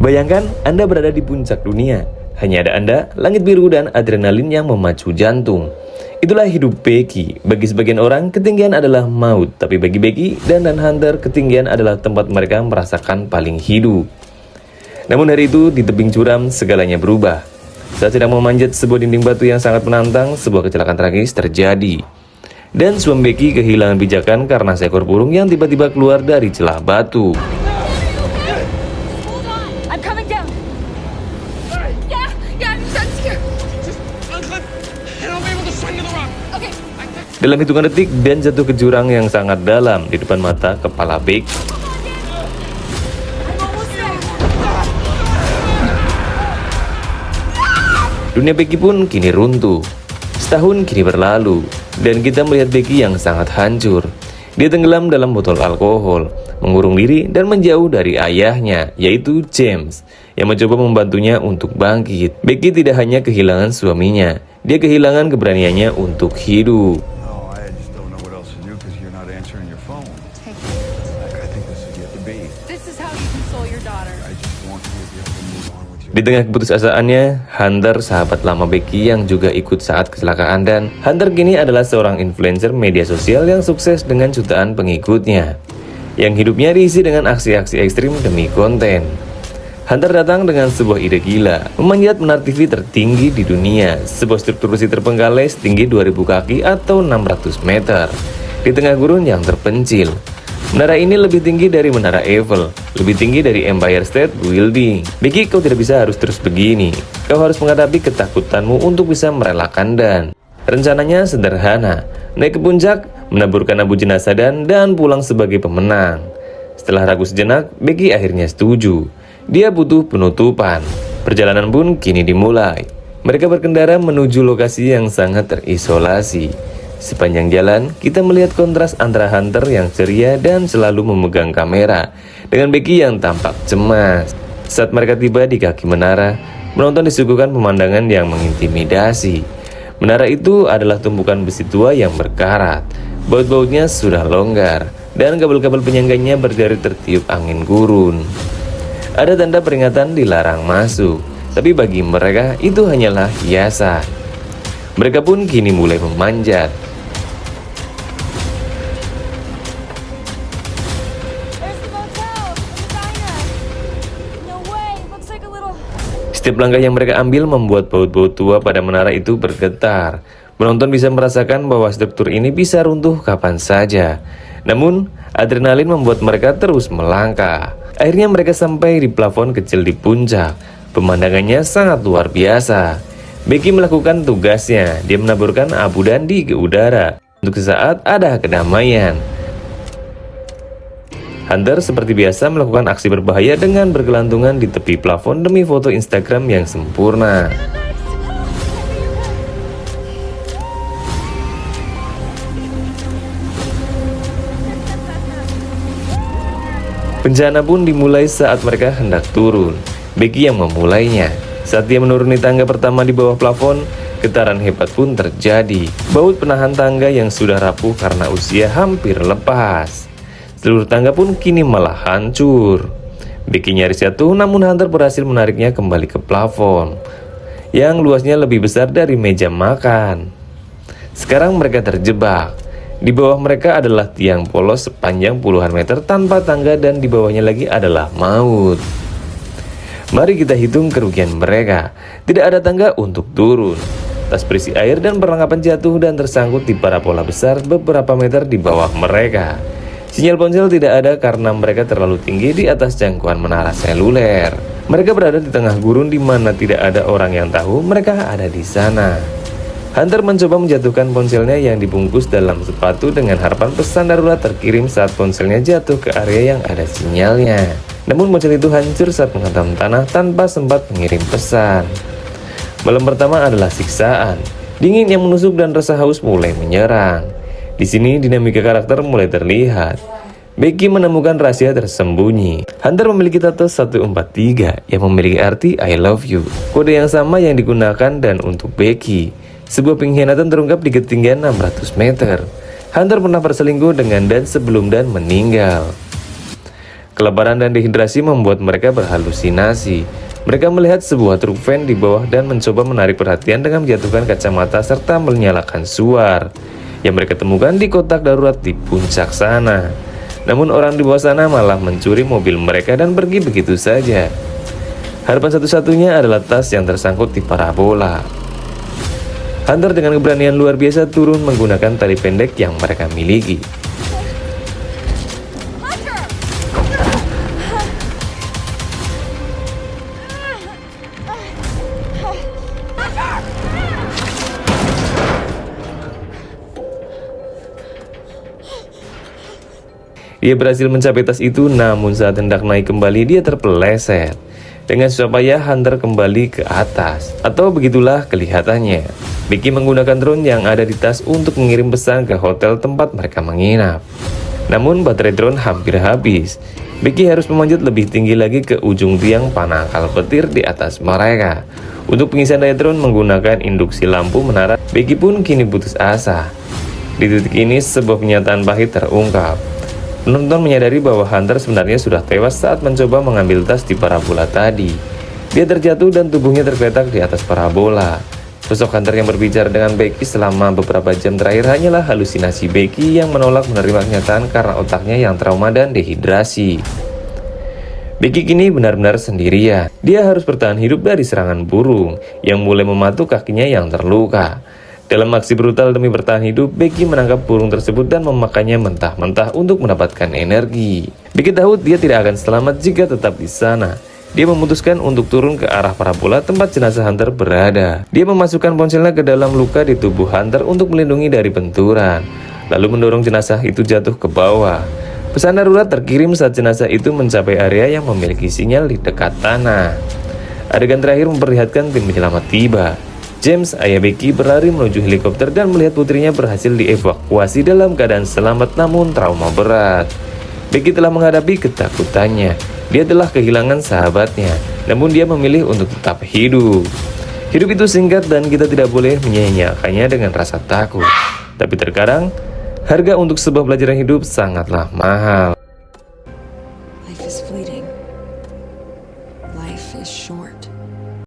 Bayangkan Anda berada di puncak dunia. Hanya ada Anda, langit biru, dan adrenalin yang memacu jantung. Itulah hidup Becky. Bagi sebagian orang, ketinggian adalah maut. Tapi bagi Becky dan Hunter, ketinggian adalah tempat mereka merasakan paling hidup. Namun hari itu, di tebing curam, segalanya berubah. Saat sedang memanjat sebuah dinding batu yang sangat menantang, sebuah kecelakaan tragis terjadi. Dan suami Becky kehilangan pijakan karena seekor burung yang tiba-tiba keluar dari celah batu. Dalam hitungan detik, Dan jatuh ke jurang yang sangat dalam di depan mata kepala Becky. Dunia Becky pun kini runtuh. Setahun kini berlalu, dan kita melihat Becky yang sangat hancur. Dia tenggelam dalam botol alkohol, mengurung diri dan menjauh dari ayahnya, yaitu James, yang mencoba membantunya untuk bangkit. Becky tidak hanya kehilangan suaminya, dia kehilangan keberaniannya untuk hidup. Di tengah keputusasaannya, Hunter, sahabat lama Becky yang juga ikut saat kecelakaan, dan Hunter kini adalah seorang influencer media sosial yang sukses dengan jutaan pengikutnya, yang hidupnya diisi dengan aksi-aksi ekstrim demi konten. Hunter datang dengan sebuah ide gila, memanjat menara TV tertinggi di dunia, sebuah struktur besi terbengkalai setinggi 2000 kaki atau 600 meter, di tengah gurun yang terpencil. Menara ini lebih tinggi dari Menara Eiffel, lebih tinggi dari Empire State Building. Becky, kau tidak bisa harus terus begini. Kau harus menghadapi ketakutanmu untuk bisa merelakan Dan. Rencananya sederhana, naik ke puncak, menaburkan abu jenazah dan pulang sebagai pemenang. Setelah ragu sejenak, Becky akhirnya setuju. Dia butuh penutupan. Perjalanan pun kini dimulai. Mereka berkendara menuju lokasi yang sangat terisolasi. Sepanjang jalan, kita melihat kontras antara Hunter yang ceria dan selalu memegang kamera, dengan Becky yang tampak cemas. Saat mereka tiba di kaki menara, penonton disuguhkan pemandangan yang mengintimidasi. Menara itu adalah tumpukan besi tua yang berkarat, baut-bautnya sudah longgar, dan kabel-kabel penyangganya berdari tertiup angin gurun. Ada tanda peringatan dilarang masuk, tapi bagi mereka itu hanyalah hiasan. Mereka pun kini mulai memanjat. Setiap langkah yang mereka ambil membuat baut-baut tua pada menara itu bergetar. Penonton bisa merasakan bahwa struktur ini bisa runtuh kapan saja. Namun, adrenalin membuat mereka terus melangkah. Akhirnya mereka sampai di plafon kecil di puncak. Pemandangannya sangat luar biasa. Becky melakukan tugasnya. Dia menaburkan abu dandi ke udara. Untuk sesaat ada kedamaian. Hunter seperti biasa melakukan aksi berbahaya dengan bergelantungan di tepi plafon demi foto Instagram yang sempurna. Bencana pun dimulai saat mereka hendak turun. Becky yang memulainya. Saat dia menuruni tangga pertama di bawah plafon, getaran hebat pun terjadi. Baut penahan tangga yang sudah rapuh karena usia hampir lepas. Seluruh tangga pun kini malah hancur. Becky nyaris jatuh, namun Hunter berhasil menariknya kembali ke plafon, yang luasnya lebih besar dari meja makan. Sekarang mereka terjebak. Di bawah mereka adalah tiang polos sepanjang puluhan meter tanpa tangga, dan di bawahnya lagi adalah maut. Mari kita hitung kerugian mereka. Tidak ada tangga untuk turun. Tas berisi air dan perlengkapan jatuh dan tersangkut di parabola besar beberapa meter di bawah mereka. Sinyal ponsel tidak ada karena mereka terlalu tinggi di atas jangkauan menara seluler. Mereka berada di tengah gurun di mana tidak ada orang yang tahu mereka ada di sana. Hunter mencoba menjatuhkan ponselnya yang dibungkus dalam sepatu dengan harapan pesan darurat terkirim saat ponselnya jatuh ke area yang ada sinyalnya. Namun ponsel itu hancur saat menghantam tanah tanpa sempat mengirim pesan. Malam pertama adalah siksaan. Dingin yang menusuk dan rasa haus mulai menyerang. Di sini dinamika karakter mulai terlihat. Becky menemukan rahasia tersembunyi. Hunter memiliki tato 143 yang memiliki arti I love you. Kode yang sama yang digunakan dan untuk Becky. Sebuah pengkhianatan terungkap di ketinggian 600 meter. Hunter pernah berselingkuh dengan Dan sebelum Dan meninggal. Kelaparan dan dehidrasi membuat mereka berhalusinasi. Mereka melihat sebuah truk van di bawah dan mencoba menarik perhatian dengan menjatuhkan kacamata serta menyalakan suar yang mereka temukan di kotak darurat di puncak sana. Namun orang di bawah sana malah mencuri mobil mereka dan pergi begitu saja. Harapan satu-satunya adalah tas yang tersangkut di parabola. Hunter dengan keberanian luar biasa turun menggunakan tali pendek yang mereka miliki. Dia berhasil mencapai tas itu, namun saat hendak naik kembali dia terpeleset. Dengan susah payah Hunter kembali ke atas, atau begitulah kelihatannya. Becky menggunakan drone yang ada di tas untuk mengirim pesan ke hotel tempat mereka menginap. Namun baterai drone hampir habis. Becky harus memanjat lebih tinggi lagi ke ujung tiang panangkal petir di atas mereka. Untuk pengisian daya drone menggunakan induksi lampu menara, Becky pun kini putus asa. Di titik ini sebuah kenyataan pahit terungkap. Penonton menyadari bahwa Hunter sebenarnya sudah tewas saat mencoba mengambil tas di parabola tadi. Dia terjatuh dan tubuhnya tergeletak di atas parabola. Sosok Hunter yang berbicara dengan Becky selama beberapa jam terakhir hanyalah halusinasi Becky yang menolak menerima kenyataan karena otaknya yang trauma dan dehidrasi. Becky kini benar-benar sendirian. Dia harus bertahan hidup dari serangan burung yang mulai mematuk kakinya yang terluka. Dalam aksi brutal demi bertahan hidup, Becky menangkap burung tersebut dan memakannya mentah-mentah untuk mendapatkan energi. Becky tahu dia tidak akan selamat jika tetap di sana. Dia memutuskan untuk turun ke arah parabola tempat jenazah Hunter berada. Dia memasukkan ponselnya ke dalam luka di tubuh Hunter untuk melindungi dari benturan, lalu mendorong jenazah itu jatuh ke bawah. Pesan darurat terkirim saat jenazah itu mencapai area yang memiliki sinyal di dekat tanah. Adegan terakhir memperlihatkan tim penyelamat tiba. James, ayah Becky, berlari menuju helikopter dan melihat putrinya berhasil dievakuasi dalam keadaan selamat namun trauma berat. Becky telah menghadapi ketakutannya. Dia telah kehilangan sahabatnya, namun dia memilih untuk tetap hidup. Hidup itu singkat dan kita tidak boleh menyia-nyiakannya dengan rasa takut. Tapi terkadang, harga untuk sebuah pelajaran hidup sangatlah mahal.